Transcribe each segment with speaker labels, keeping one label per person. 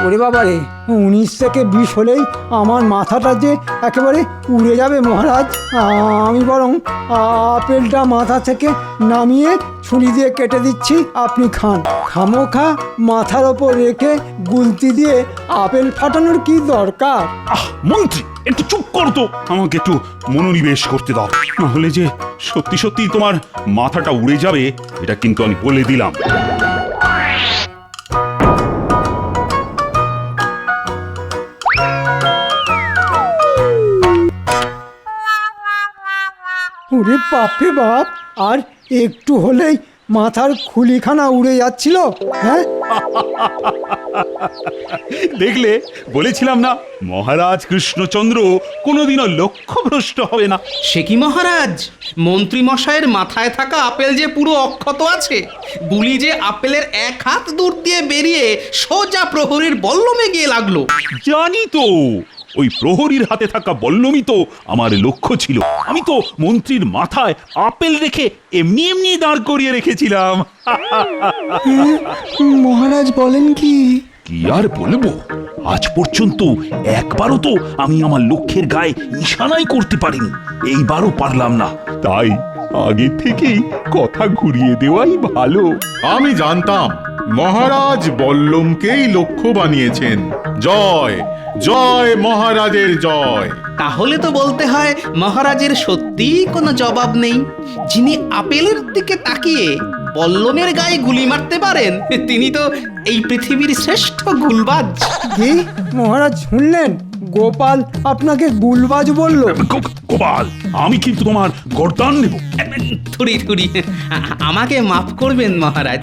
Speaker 1: ওরে বাবা রে, 19 থেকে 20 হলেই আমার মাথাটা যে একেবারে উড়ে যাবে মহারাজ। আমি বরং আপেলটা মাথা থেকে নামিয়ে ছুরি দিয়ে কেটে দিচ্ছি, আপনি খান। খামোখা মাথার ওপর রেখে গুলতি দিয়ে আপেল ফাটানোর কি দরকার?
Speaker 2: মন্ত্রী একটু চুপ করো তো, আমাকে একটু মনোনিবেশ করতে দাও, নাহলে যে সত্যি সত্যি তোমার মাথাটা উড়ে যাবে, এটা কিন্তু আমি বলে দিলাম।
Speaker 1: ওরে বাপরে বাপ, আর একটু হলেই মাথার খুলিখানা উড়ে যাচ্ছিল। হ্যাঁ,
Speaker 2: দেখলে, বলেছিলাম না মহারাজ কৃষ্ণচন্দ্র কোনোদিনও লক্ষ্যভ্রষ্ট হবে না।
Speaker 3: সে কি মহারাজ, মন্ত্রী মশাইয়ের মাথায় থাকা আপেল যে পুরো অক্ষত আছে, গুলি যে আপেলের এক হাত দূর দিয়ে বেরিয়ে সোজা প্রহরীর বল্লমে গিয়ে লাগলো।
Speaker 2: জানি তো, ওই প্রহরীর হাতে থাকা বল্লমই তো আমার লক্ষ্য ছিল। আমি তো মন্ত্রীর মাথায় আপেল রেখে এমনি এমনি দাঁড় করিয়ে রেখেছিলাম।
Speaker 1: মহারাজ বলেন কি?
Speaker 2: কি আর বলবো, আজ পর্যন্ত একবারও তো আমি আমার লক্ষ্যের গায়ে নিশানাই করতে পারিনি, এইবারও পারলাম না। তাই আগে থেকেই কথা ঘুরিয়ে দেওয়াই ভালো।
Speaker 4: আমি জানতাম মহারাজ বল্লমকেই লক্ষ্য বানিয়েছেন। জয় জয় মহারাজের জয়।
Speaker 3: তাহলে তো বলতে হয় মহারাজের সত্যিই কোনো জবাব নেই। যিনি আপেলের দিকে তাকিয়ে বল্লমের গায়ে গুলি মারতে পারেন, তিনি তো এই পৃথিবীর শ্রেষ্ঠ গুলবাজ।
Speaker 1: কি মহারাজ শুনলেন? গোপাল আপনাকে গুলবাজ বলল?
Speaker 2: গোপাল, আমি কিন্তু তোমার গর্দান নেব।
Speaker 3: থুড়ি থুড়ি, আমাকে মাফ করবেন মহারাজ,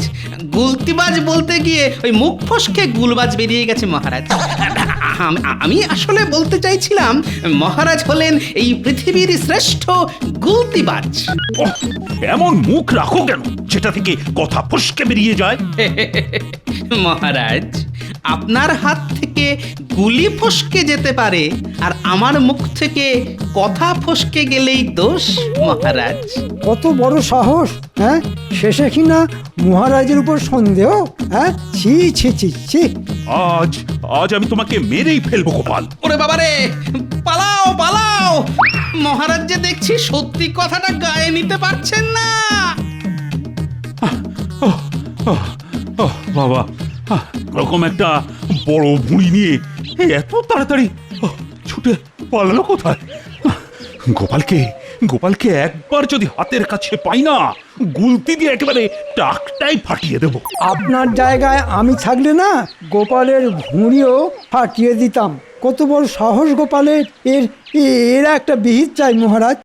Speaker 3: গুলতিবাজ বলতে গিয়ে ওই মুখ ফসকে গুলবাজ বেরিয়ে গেছে মহারাজ। আমি আসলে বলতে চাইছিলাম মহারাজ হলেন এই পৃথিবীর শ্রেষ্ঠ গুলতিবাজ।
Speaker 2: ওহ, এমন মুখ রাখো কেন যেটা থেকে কথা ফসকে বেরিয়ে যায়?
Speaker 3: মহারাজ, আপনার হাত থেকে গুলি ফসকে যেতে পারে, আর আমার মুখ থেকে কথা ফসকে গেলেই দোষ মহারাজ।
Speaker 1: কত বড় সাহস! হ্যাঁ, শেষে কিনা মহারাজের উপর সন্দেহ? হ্যাঁ, ছি ছি ছি ছি।
Speaker 2: আজ আমি তোমাকে মেরেই ফেলবো গোপাল।
Speaker 3: ওরে বাবারে, পালাও পালাও! মহারাজ যে দেখছি সত্যি কথাটা গায়ে নিতে পারছেন না।
Speaker 2: বাবা, এরকম একটা বড় ভুঁড়ি নিয়ে এত তাড়াতাড়ি ছুটে পালালো কোথায়? গোপালকে একবার যদি হাতের কাছে পাই না, গুলতি দিয়ে একেবারে টাকটাই ফাটিয়ে দেব।
Speaker 1: আপনার জায়গায় আমি থাকলে না, গোপালের ভুঁড়িও ফাটিয়ে দিতাম। কত বড় সাহস গোপালের! এরা একটা বিহিত চাই মহারাজ।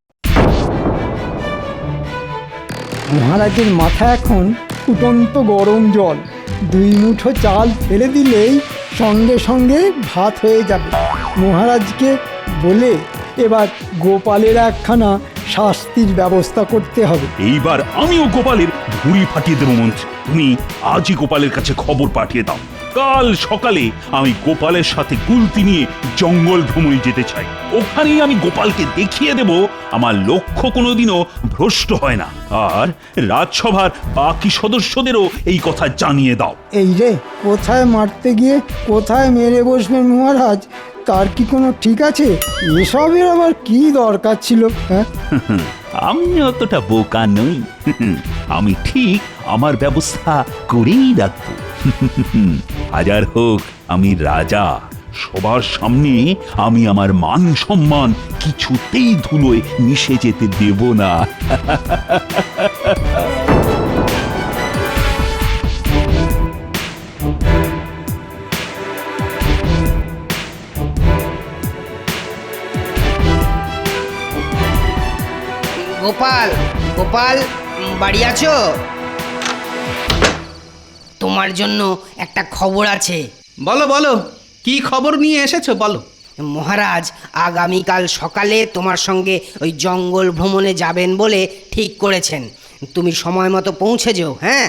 Speaker 1: মহারাজের মাথায় এখন ফুটন্ত গরম জল, 2 মুঠো চাল ফেলে দিলেই সঙ্গে সঙ্গে ভাত হয়ে যাবে। মহারাজকে বলে এবার গোপালের একখানা শাস্তির ব্যবস্থা করতে হবে।
Speaker 2: এইবার আমিও গোপালের ভুঁড়ি ফাটিয়ে দেবো মন্ত্রী। তুমি আজই গোপালের কাছে খবর পাঠিয়ে দাও, কাল সকালে আমি গোপালের সাথে গুলতি নিয়ে জঙ্গল ভ্রমণে যেতে চাই। ওখানেই আমি গোপালকে দেখিয়ে দেব আমার লক্ষ্য কোনোদিনও ভ্রষ্ট হয় না। আর রাজসভার বাকি সদস্যদেরও এই কথা জানিয়ে দাও।
Speaker 1: এই রে, কোথায় মারতে গিয়ে কোথায় মেরে বসবেন মহারাজ, তার কি কোনো ঠিক আছে? এসবের আবার কি দরকার ছিল? হ্যাঁ,
Speaker 2: আমি অতটা বোকা নই, আমি ঠিক আমার ব্যবস্থা করেই রাখবো। হাজার হোক আমি রাজা, সবার সামনে আমি আমার মান সম্মান কিছুতেই ধুলোয় মিশে যেতে দেব না।
Speaker 5: গোপাল, গোপাল, বাড়ি আছো? তোমার জন্য একটা খবর আছে।
Speaker 3: বলো বলো, কি খবর নিয়ে এসেছো বলো।
Speaker 5: মহারাজ আগামীকাল সকালে তোমার সঙ্গে ওই জঙ্গল ভ্রমণে যাবেন বলে ঠিক করেছেন। তুমি সময় মতো পৌঁছে যেও। হ্যাঁ,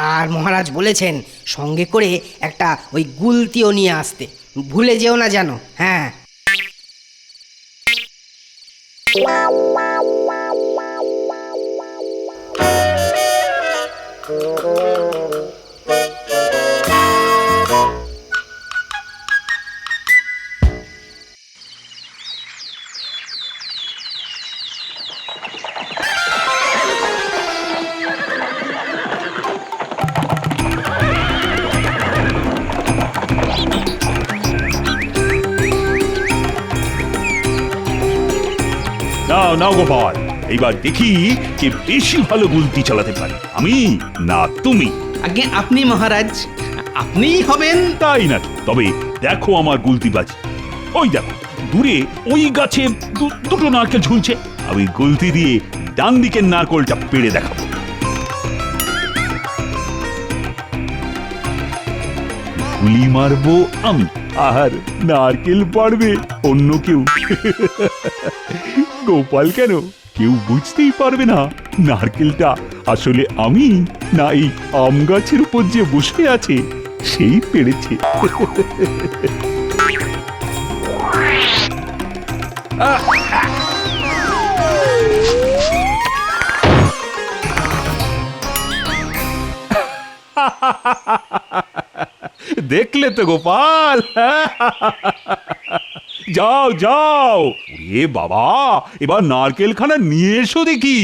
Speaker 5: আর মহারাজ বলেছেন সঙ্গে করে একটা ওই গুলতিও নিয়ে আসতে, ভুলে যেও না যেন। হ্যাঁ।
Speaker 2: নাও নাও গোপাল, এইবার দেখি কে বেশি ভালো গুলতি চালাতে পারে, আমি না তুমি।
Speaker 3: আগে আপনি মহারাজ, আপনিই হবেন।
Speaker 2: তাই না, তবে দেখো আমার গুলতিবাজি। ওই দেখো দূরে ওই গাছে দুটো নারকেল ঝুলছে, আমি গুলতি দিয়ে ডান দিকের নারকেলটা পেড়ে দেখাবো। গুলি মারবো আমি, আর নারকেল পারবে অন্য কেউ। গোপাল কেন, কেউ বুঝতেই পারবে না নারকেলটা আসলে আমি না এই আম গাছের উপর যে বসে আছে সেই পেরেছে। দেখলে তো গোপাল, যাও যাও, এ বাবা এবার নারকেল খানা নিয়ে এসো দেখি।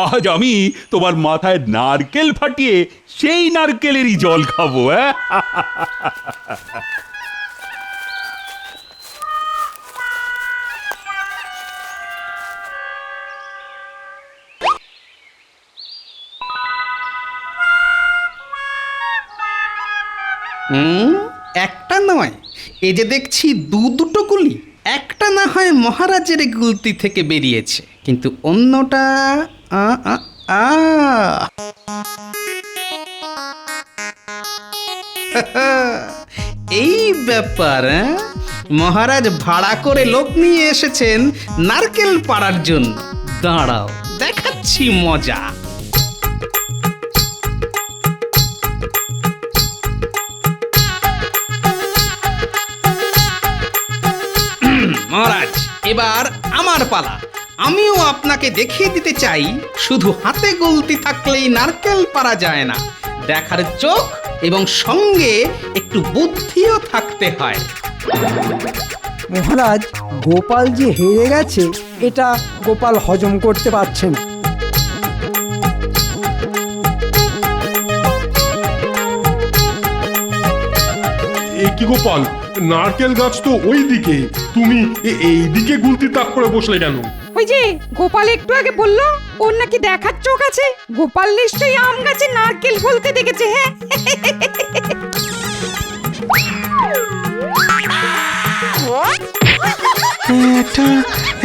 Speaker 2: আজ আমি তোমার মাথায় নারকেল ফাটিয়ে সেই নারকেলেরই জল খাবো।
Speaker 3: একটা নয়, এ যে দেখছি দুটো গুলি। একটা না হয় মহারাজের গুলতি থেকে বেরিয়েছে, কিন্তু অন্যটা আ আ আ এই ব্যাপার। মহারাজ ভাড়া করে লোক নিয়ে এসেছেন নারকেল পাড়ার জন্য। দাঁড়াও, দেখাচ্ছি মজা। মহারাজ, এবার আমার পালা। আমিও আপনাকে দেখিয়ে দিতে চাই, শুধু হাতে গুলতি থাকলেই নারকেল পারা যায় না, দেখার চোখ এবং সঙ্গে একটু বুদ্ধিও থাকতে হয়।
Speaker 1: মহারাজ, গোপাল যে হেরে গেছে এটা গোপাল হজম করতে পারছে না।
Speaker 6: এ কি গোপাল, নারকেল গাছ তো ওই দিকে, তুমি এই দিকে গুলতি তাক করে বসলে কেন?
Speaker 7: ওই যে গোপাল একটু আগে বললো ওর নাকি দেখার চোখ আছে, গোপাল নিশ্চয়ই আম গাছে নারকেল ফলতে দেখেছে। হ্যাঁ,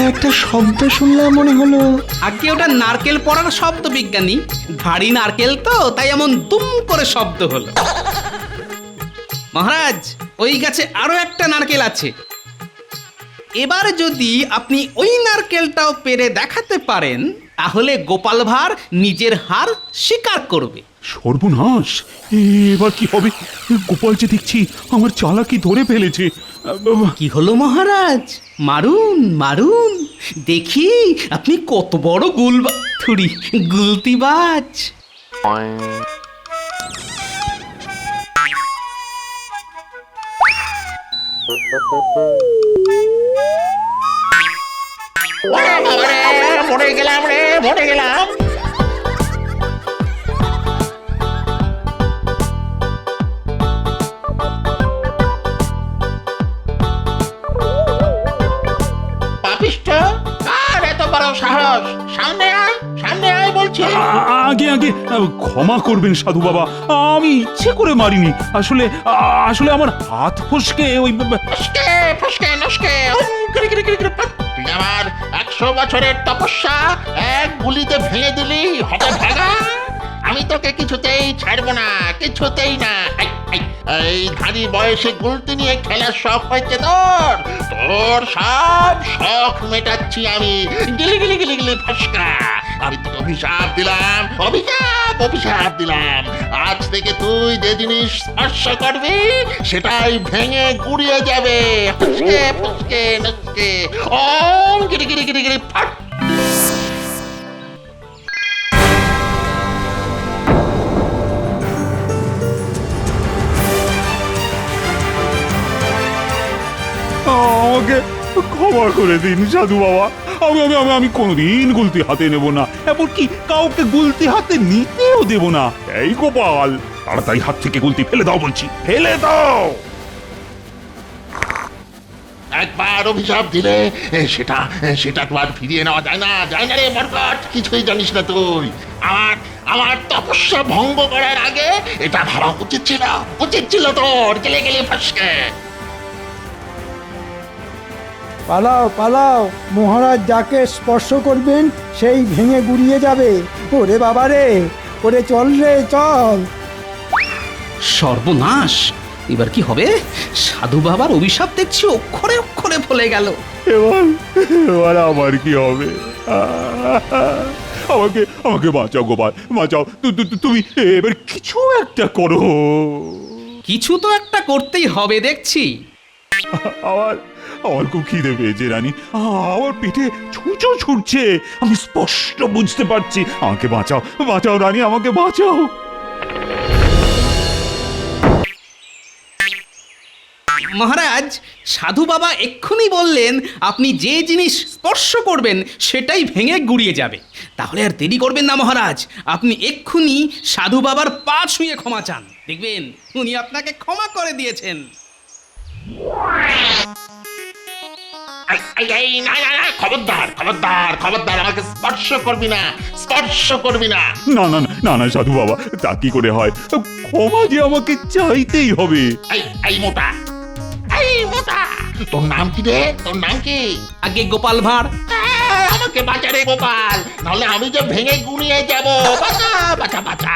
Speaker 8: একটা শব্দ শুনলাম মনে হলো।
Speaker 3: আগে ওটা নারকেল পড়ার শব্দ বিজ্ঞানী, ভারী নারকেল তো তাই এমন দুম করে শব্দ হলো। মহারাজ, ওই গাছে আরো একটা নারকেল আছে। এবার যদি আপনি ওই নারকেলটাও পেরে দেখাতে পারেন, তাহলে গোপাল ভাঁড় নিজের হার স্বীকার করবে।
Speaker 2: সর্বনাশ, এবার কি হবে? গোপাল যে দেখছি আমার চালাকি ধরে ফেলেছে।
Speaker 3: কি হলো মহারাজ? মারুন মারুন, দেখি আপনি কত বড় গুলতিবাজ।
Speaker 9: মরে গেলাম রে, মরে গেলাম। পাপিষ্ঠ, কার এত বড় সাহস? সামনে আয়, সামনে আয় বলছি।
Speaker 2: আগে আগে ক্ষমা করবেন সাধু বাবা, আমি ইচ্ছে করে মারিনি। আসলে আসলে আমার হাত ফসকে ওই
Speaker 9: ফসকে ফসকে নসকে তুই আমার 100 বছরের তপস্যা এক গুলিতে ভেঙে দিলি, হতে ভাগা। আমি তোকে কিছুতেই ছাড়বো না, কিছুতেই না। এই ধারি বয়সে গুলতি নিয়ে খেলার শখ হয়েছে তোর, তোর সব শখ মেটাচ্ছি আমি। গিলি গিলি গিলি গিলি ফসকা। আমি তোকে অভিশাপ দিলাম, অভিশাপ দিলাম। আজ থেকে তুই যে জিনিস স্পর্শ করবি সেটাই ভেঙে গুড়িয়ে যাবে। ফসকে ফসকে নসকে ওম গিরি গিরি গিরি গিরি ফট।
Speaker 2: আমাকে ক্ষমা করে দিন সাধু বাবা, আমি আমি আমি আমি কোনোদিন গুলতি হাতে নেব না, এমনকি কাউকে গুলতি হাতে নিতেও দেব না। এই গোপাল, তাড়াতাড়ি হাত থেকে গুলতি ফেলে দাও বলছি, ফেলে দাও।
Speaker 9: একবার অভিশাপ দিলে সেটা সেটা তো আর ফিরিয়ে নেওয়া যায় না রে মরকট, কিছুই জানিস না তুই। আমার আমার তপস্যা ভঙ্গ করার আগে এটা ভাবা উচিত ছিল তোর। গেলে গেলে ফসকে।
Speaker 1: পালাও পালাও, মহারাজ যাকে স্পর্শ করবেন সেই ভেঙে গুড়িয়ে যাবে। ওরে বাবা রে, ওরে চল রে চল।
Speaker 3: সর্বনাশ! এবার কি হবে? সাধু বাবার অভিশাপ দেখছি অক্ষরে অক্ষরে ফলে গেল।
Speaker 2: এবার আমার কি হবে? আমাকে আমাকে বাঁচাও গোপাল, বাঁচাও। তুমি এবার কিছু একটা করো।
Speaker 3: কিছু তো একটা করতেই হবে দেখছি।
Speaker 2: আমার আমার খুব খিদে পেয়েছে রানী, আমার পেটে ছুঁচো ছুটছে, আমি স্পষ্ট বুঝতে পারছি। আমাকে বাঁচাও, বাঁচাও রানী, আমাকে বাঁচাও।
Speaker 3: মহারাজ, সাধু বাবা এক্ষুনি বললেন আপনি যে জিনিস স্পর্শ করবেন সেটাই ভেঙে গুড়িয়ে যাবে। তাহলে আর দেরি করবেন না মহারাজ, আপনি এক্ষুনি সাধু বাবার পা ছুঁয়ে ক্ষমা চান, দেখবেন উনি আপনাকে ক্ষমা করে দিয়েছেন।
Speaker 9: না, খবরদার খবরদার খবরদার, আমাকে স্পর্শ করবি না, স্পর্শ করবি না।
Speaker 2: না না না না সাধু বাবা, তা কি করে হয়? ক্ষমা যে আমাকে চাইতেই হবে।
Speaker 9: এই মোটা, এই মোটা, তোর নাম কি রে? তোর নাম কি?
Speaker 3: আগে গোপাল ভাঁড়।
Speaker 9: আমাকে বাঁচা রে গোপাল, নাহলে আমি যে ভেঙে গুড়িয়ে যাব। বাঁচা বাঁচা বাঁচা,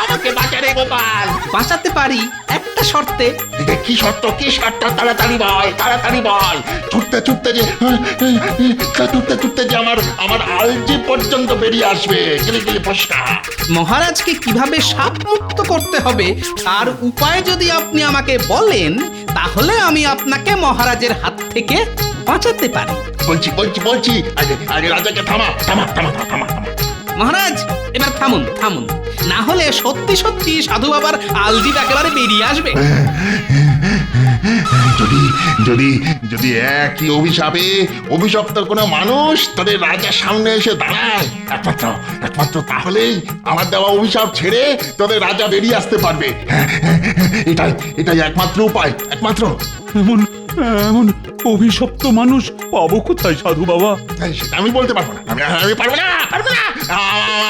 Speaker 9: আমাকে বাঁচা রে গোপাল।
Speaker 3: বাঁচাতে পারি একটা শর্তে।
Speaker 9: কি শর্ত? কি শর্ত? তাড়াতাড়ি বল, তাড়াতাড়ি বল। ছুটতে ছুটতে যে আমার আলজি পর্যন্ত বেরিয়ে আসবে। গেলে গেলে ফসকা।
Speaker 3: মহারাজকে কিভাবে সাপ মুক্ত করতে হবে তার উপায় যদি আপনি আমাকে বলেন, তাহলে আমি আপনাকে মহারাজের হাত থেকে বাঁচাতে পারি।
Speaker 9: বলছি বলছি বলছি, আগে রাজাকে থামা থামা থামা থামা থামা।
Speaker 3: মহারাজ এবার থামুন থামুন, না হলে সত্যি সত্যি সাধু বাবার আলজিট একেবারে বেরিয়ে আসবে।
Speaker 9: যদি যদি যদি একই অভিশাপে অভিশপ্ত কোনো মানুষ তোদের রাজার সামনে এসে দাঁড়ায়, একমাত্র তাহলেই আমার দেওয়া অভিশাপ ছেড়ে তোদের রাজা বেরিয়ে আসতে পারবে। এটাই এটাই একমাত্র উপায়, একমাত্র।
Speaker 2: এমন এমন অভিশপ্ত মানুষ পাবো কোথায় সাধু বাবা?
Speaker 9: সেটা আমি বলতে পারবো না, আমি পারবো না, পারবো না।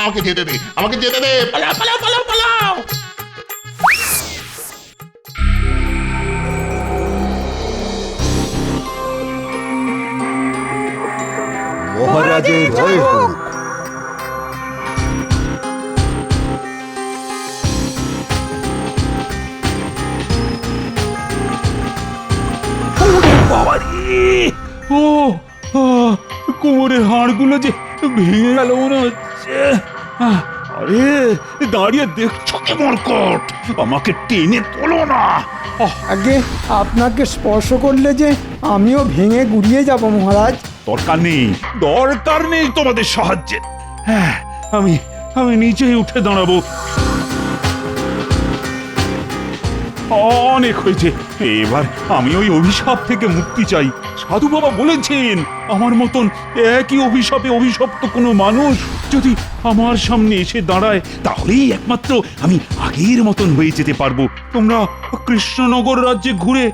Speaker 9: আমাকে যেতে দে, আমাকে যেতে দে। পালাও পালাও পালাও পালাও।
Speaker 1: মহারাজের জয় হোক।
Speaker 2: বাবা রে! ও কোমরের হাড়গুলো যে ভেঙে গেল মনে হচ্ছে। আরে দাঁড়িয়ে দেখছো কি মরকট? আমাকে টেনে তোলো না।
Speaker 1: আগে আপনাকে স্পর্শ করলে যে আমিও ভেঙে গুড়িয়ে যাব মহারাজ।
Speaker 2: দরকার নেই, দরকার নেই তোমাদের সাহায্যের। হ্যাঁ, আমি আমি নিচেই উঠে দাঁড়াবো। অনেক হয়েছে, এবার আমি ওই অভিশাপ থেকে মুক্তি চাই। সাধু বাবা বলেছেন আমার মতন একই অভিশাপে অভিশপ্ত কোনো মানুষ যদি আমার সামনে এসে দাঁড়ায়, তাহলেই একমাত্র আমি আগের মতন হয়ে যেতে পারবো। তোমরা কৃষ্ণনগর রাজ্যে ঘুরে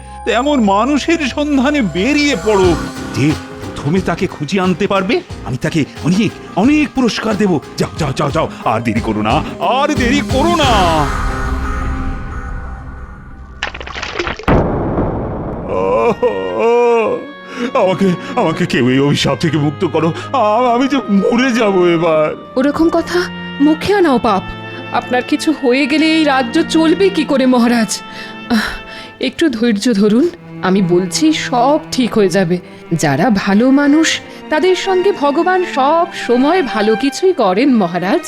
Speaker 2: এমন মানুষের সন্ধানে বেরিয়ে পড়ো যে প্রথমে তাকে খুঁজে আনতে পারবে, আমি তাকে অনেক অনেক পুরস্কার দেব। যাও যাও যাও যাও, আর দেরি করো না, আর দেরি করো না। আমাকে আমাকে কেউ এই অভিশাপ থেকে মুক্ত করো, আমি যে মরে যাব এবার।
Speaker 10: ওরকম কথা মুখে আনাও পাপ। আপনার কিছু হয়ে গেলে এই রাজ্য চলবে কি করে মহারাজ? একটু ধৈর্য ধরুন, আমি বলছি সব ঠিক হয়ে যাবে। যারা ভালো মানুষ তাদের সঙ্গে ভগবান সব সময় ভালো কিছুই করেন মহারাজ।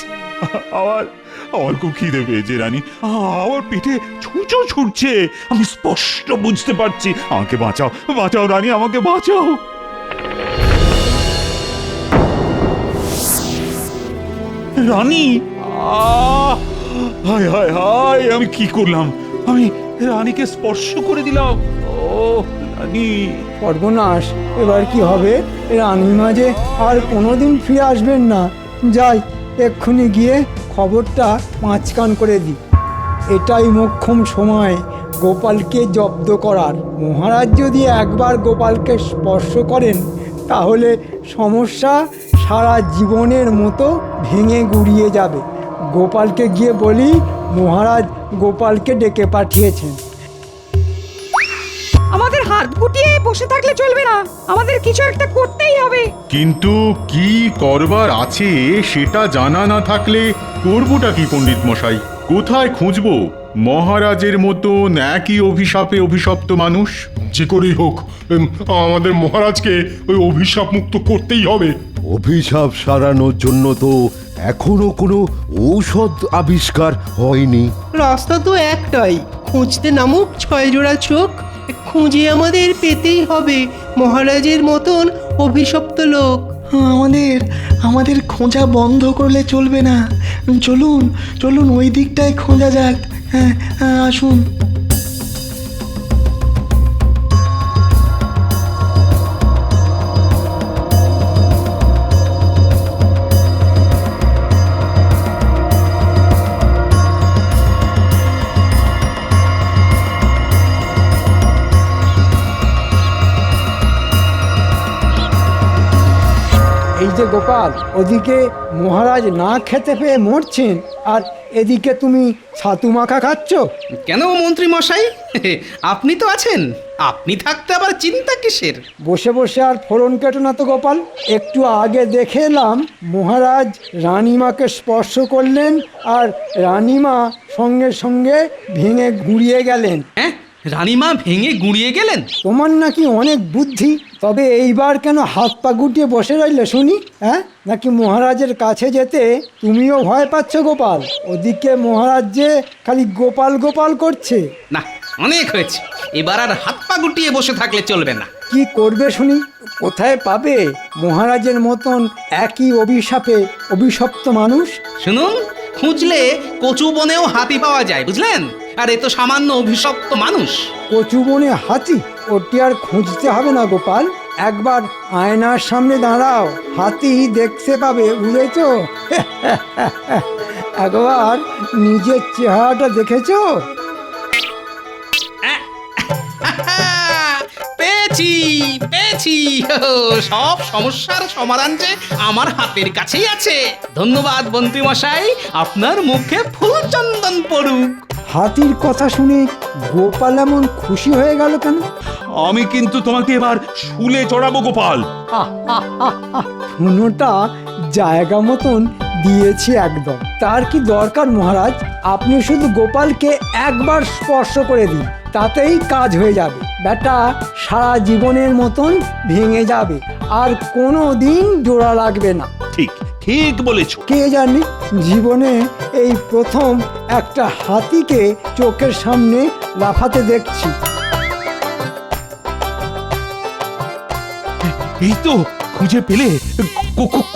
Speaker 2: আমার আমার খুব খিদে পেয়েছে রানী, আমার পেটে ছুঁচো ছুটছে, আমি স্পষ্ট বুঝতে পারছি। আমাকে বাঁচাও, বাঁচাও রানী, আমাকে বাঁচাও। রানী! হায় হায় হায়, আমি কি করলাম? আমি রানীকে স্পর্শ করে দিলাম। ও রানী!
Speaker 1: সর্বনাশ, এবার কি হবে? রানী মাঝে আর কোনোদিন ফিরে আসবেন না। যাই, এক্ষুনি গিয়ে খবরটা পাঁচকান করে দিই। এটাই মোক্ষম সময় গোপালকে জব্দ করার। মহারাজ যদি একবার গোপালকে স্পর্শ করেন তাহলে সমস্যা সারা জীবনের মতো ভেঙে গুড়িয়ে যাবে। গোপালকে গিয়ে বলি মহারাজ গোপালকে ডেকে পাঠিয়েছেন।
Speaker 7: আমাদের হাত গুটিয়ে বসে থাকলে চলবে না, আমাদের কিছু একটা করতেই হবে।
Speaker 4: কিন্তু কি করবার আছে সেটা জানা না থাকলে করবোটা কি পণ্ডিত মশাই? কোথায় খুঁজবো মহারাজের মতন একই অভিশাপে অভিশপ্ত মানুষ?
Speaker 6: যে করেই হোক আমাদের মহারাজকে ওই অভিশাপ মুক্ত করতেই হবে।
Speaker 8: অভিশাপ সারানোর জন্য তো এখনো কোনো ঔষধ আবিষ্কার হয়নি।
Speaker 11: রাস্তা তো একটাই, খুঁজতে নামুক 6 জোড়া চোখ। খুঁজে আমাদের পেতেই হবে মহারাজের মতন অভিশপ্ত লোক।
Speaker 8: আমাদের খোঁজা বন্ধ করলে চলবে না। চলুন চলুন ওই দিকটায় খোঁজা যাক। হ্যাঁ আসুন।
Speaker 1: এই যে গোপাল, ওদিকে মহারাজ না খেতে পেয়ে মরছেন আর এদিকে তুমি ছাতু মাখা খাচ্ছ।
Speaker 3: কেন মন্ত্রী মশাই, আপনি তো আছেন, আপনি থাকতে আবার চিন্তা কিসের?
Speaker 1: বসে বসে আর ফোড়ন কেটো না তো গোপাল। একটু আগে দেখে এলাম মহারাজ রানীমাকে স্পর্শ করলেন আর রানীমা সঙ্গে সঙ্গে ভেঙে গুঁড়িয়ে গেলেন।
Speaker 3: হ্যাঁ, রানীমা ভেঙে গুঁড়িয়ে গেলেন?
Speaker 1: তোমার নাকি অনেক বুদ্ধি, তবে এইবার কেন হাত পা গুটিয়ে বসে রইলে শুনি? হ্যাঁ, নাকি মহারাজের কাছে যেতে তুমিও ভয় পাচ্ছ গোপাল? ওদিকে মহারাজ যে খালি গোপাল গোপাল করছে।
Speaker 3: না, অনেক হয়েছে, এবার আর হাত পা গুটিয়ে বসে থাকলে চলবে না।
Speaker 1: কি করবে শুনি? কোথায় পাবে মহারাজের মতন একই অভিশাপে অভিশপ্ত মানুষ?
Speaker 3: শুনুন, খুঁজলে কচু বনেও হাতি পাওয়া যায়, বুঝলেন? আর এ তো সামান্য অভিশপ্ত মানুষ।
Speaker 1: কচু বনে হাতি? ওটি আর খুঁজতে হবে না গোপাল, একবার আয়নার সামনে দাঁড়াও, হাতি দেখতে পাবে, বুঝেছ? একবার নিজের চেহারাটা দেখেছো?
Speaker 3: পেয়েছি পেয়েছি, সব সমস্যার সমাধান যে আমার হাতের কাছেই আছে। ধন্যবাদ মন্ত্রী মশাই, আপনার মুখে ফুল চন্দন পড়ুক।
Speaker 1: হাতির কথা শুনে গোপাল এমন খুশি হয়ে গেল কেন?
Speaker 2: আমি কিন্তু তোমাকে এবার শুলে চড়াবো গোপাল।
Speaker 1: হুনোটা জায়গা মতন দিয়েছি একদম। তার কি দরকার মহারাজ? আপনি শুধু গোপালকে একবার স্পর্শ করে দিন, তাতেই কাজ হয়ে যাবে। ব্যাটা সারা জীবনের মতন ভেঙে যাবে, আর কোনো দিন জোড়া লাগবে না।
Speaker 2: ঠিক ঠিক বলেছো।
Speaker 1: কে জানে, জীবনে এই প্রথম একটা হাতিকে চোখের সামনে লাফাতে দেখছি।
Speaker 2: এই তো খুঁজে পেলে।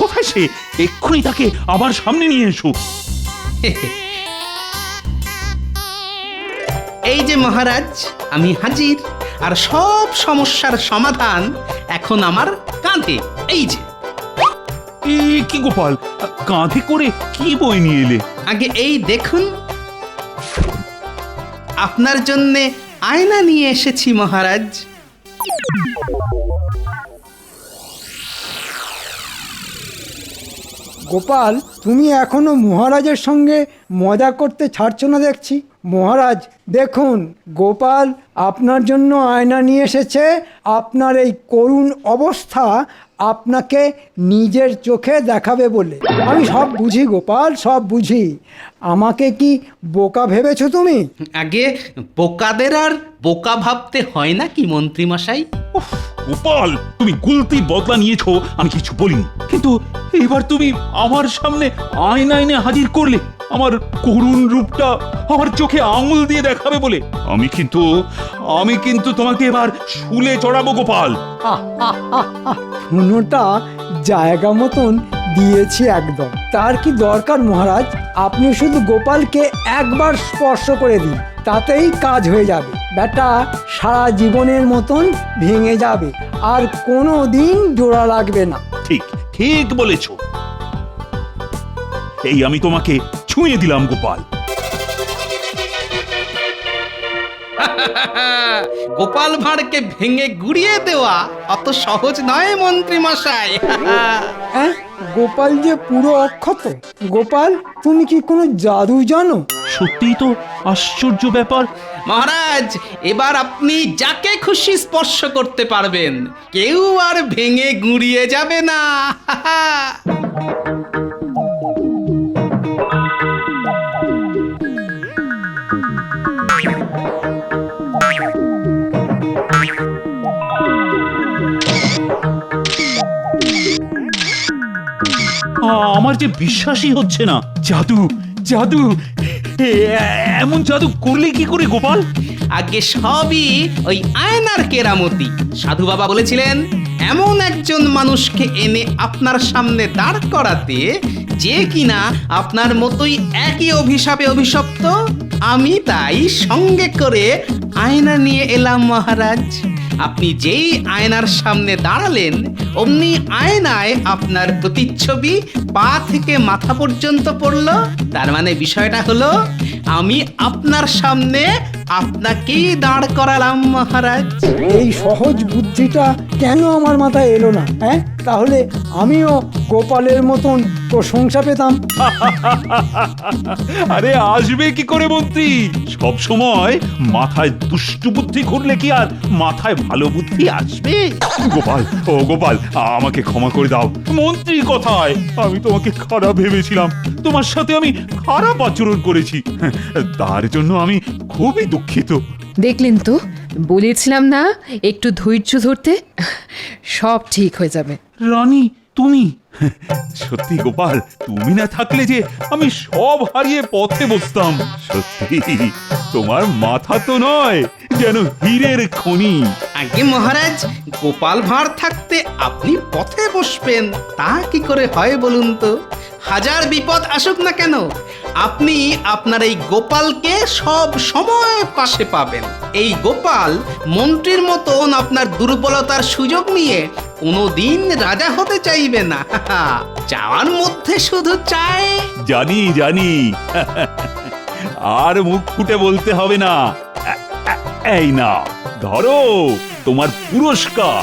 Speaker 2: কোথায় সে? এক্ষুনি তাকে আমার সামনে নিয়ে এসো।
Speaker 3: এই যে মহারাজ, আমি হাজির, আর সব সমস্যার সমাধান এখন আমার কাঁধে। এই যে।
Speaker 2: কি গোপাল, কাঁধে করে কি বই নিয়ে এলে?
Speaker 3: আগে এই দেখুন, আপনার জন্যে আয়না নিয়ে এসেছি মহারাজ।
Speaker 1: গোপাল, তুমি এখনো মহারাজের সঙ্গে মজা করতে ছাড়ছো না দেখছি। মহারাজ দেখুন, গোপাল আপনার জন্য আয়না নিয়ে এসেছে। আপনার এই করুণ অবস্থা আপনাকে নিজের চোখে দেখাবে বলে। আমি সব বুঝি গোপাল, সব বুঝি। আমাকে কি বোকা ভেবেছো তুমি?
Speaker 3: আগে বোকাদের আর বোকা ভাবতে হয় না কি মন্ত্রী মশাই?
Speaker 2: উফ, গোপাল, তুমি গুলতির বদলা নিয়েছো, আমি কিছু বলিনি, কিন্তু এবার তুমি আমার সামনে আয়না এনে হাজির করলে আমার করুণ রূপটা আমার চোখে আঙুল দিয়ে দেখাবে বলে। আমি কিন্তু তোমাকে এবার শুলে চড়াবো গোপাল।
Speaker 1: হুনোটা জায়গা মতন দিয়েছি একদম। তার কি দরকার মহারাজ? আপনি শুধু গোপালকে একবার স্পর্শ করে দিন, তাতেই কাজ হয়ে যাবে। ব্যাটা সারা জীবনের মতন ভেঙে যাবে, আর কোনো দিন জোড়া লাগবে না।
Speaker 2: ঠিক ঠিক বলেছো। এই আমি তোমাকে ছুঁয়ে দিলাম গোপাল।
Speaker 3: গোপাল ভাঁড়কে ভেঙে গুড়িয়ে দেওয়া অত সহজ নয় মন্ত্রী মশাই।
Speaker 1: হ্যাঁ, গোপাল যে পুরো অক্ষত। গোপাল, তুমি কি কোনো জাদু জানো?
Speaker 2: সত্যিই তো আশ্চর্য ব্যাপার।
Speaker 3: মহারাজ, এবার আপনি যাকে খুশি স্পর্শ করতে পারবেন, কেউ আর ভেঙে গুঁড়িয়ে যাবে না।
Speaker 2: আমার যে বিশ্বাসই হচ্ছে না। জাদু, জাদু, এমন জাদু করলে কি করে গোপাল?
Speaker 3: আগে সবই ওই আয়নার কেরামতি। সাধু বাবা বলেছিলেন, এমন একজন মানুষকে এনে আপনার সামনে দাঁড় করাতে যে কিনা আপনার মতোই একই অভিশাপে অভিশপ্ত। আমি তাই সঙ্গে করে আয়না নিয়ে এলাম মহারাজ। আপনি যেই আয়নার সামনে দাঁড়ালেন, অমনি আয়নায় আপনার প্রতিচ্ছবি পা থেকে মাথা পর্যন্ত পড়ল। তার মানে বিষয়টা হলো, আমি আপনার সামনে আপনাকেই দাঁড় করালাম মহারাজ।
Speaker 1: এই সহজ বুদ্ধিটা কেন আমার মাথায় এলো না? হ্যাঁ, তাহলে আমিও গোপালের মতন প্রশংসা পেতাম।
Speaker 2: আরে আসবে কি করে মন্ত্রী? সব সময় মাথায় দুষ্টু বুদ্ধি করলে কি আর মাথায় ভালো বুদ্ধি আসবে? গোপাল, ও গোপাল, আমাকে ক্ষমা করে দাও। মন্ত্রী কোথায়? আমি তোমাকে খারাপ ভেবেছিলাম। তোমার সাথে আমি খারাপ আচরণ করেছি, তার জন্য আমি খুবই দুঃখিত।
Speaker 10: দেখলেন তো, বলেছিলাম না একটু ধৈর্য ধরতে, সব ঠিক হয়ে যাবে।
Speaker 2: রানী, তুমি? সত্যি গোপাল, তুমি না থাকলে যে আমি সব হারিয়ে পথে বসতাম। সত্যি তোমার মাথা তো নয়, যেন হীরের খনি।
Speaker 3: আগে মহারাজ, গোপাল ভাঁড় থাকতে আপনি পথে বসবেন তা কি করে হয় বলুন তো? হাজার বিপদ আসুক না কেন, আপনি আপনার এই গোপালকে সব সময় পাশে পাবেন। এই গোপাল মন্ত্রীর মতন আপনার দুর্বলতার সুযোগ নিয়ে কোনোদিন রাজা হতে চাইবে না। চাওয়ার মধ্যে শুধু চায়।
Speaker 2: জানি জানি, আর মুখ ফুটে বলতে হবে না। এই না, ধরো তোমার পুরস্কার।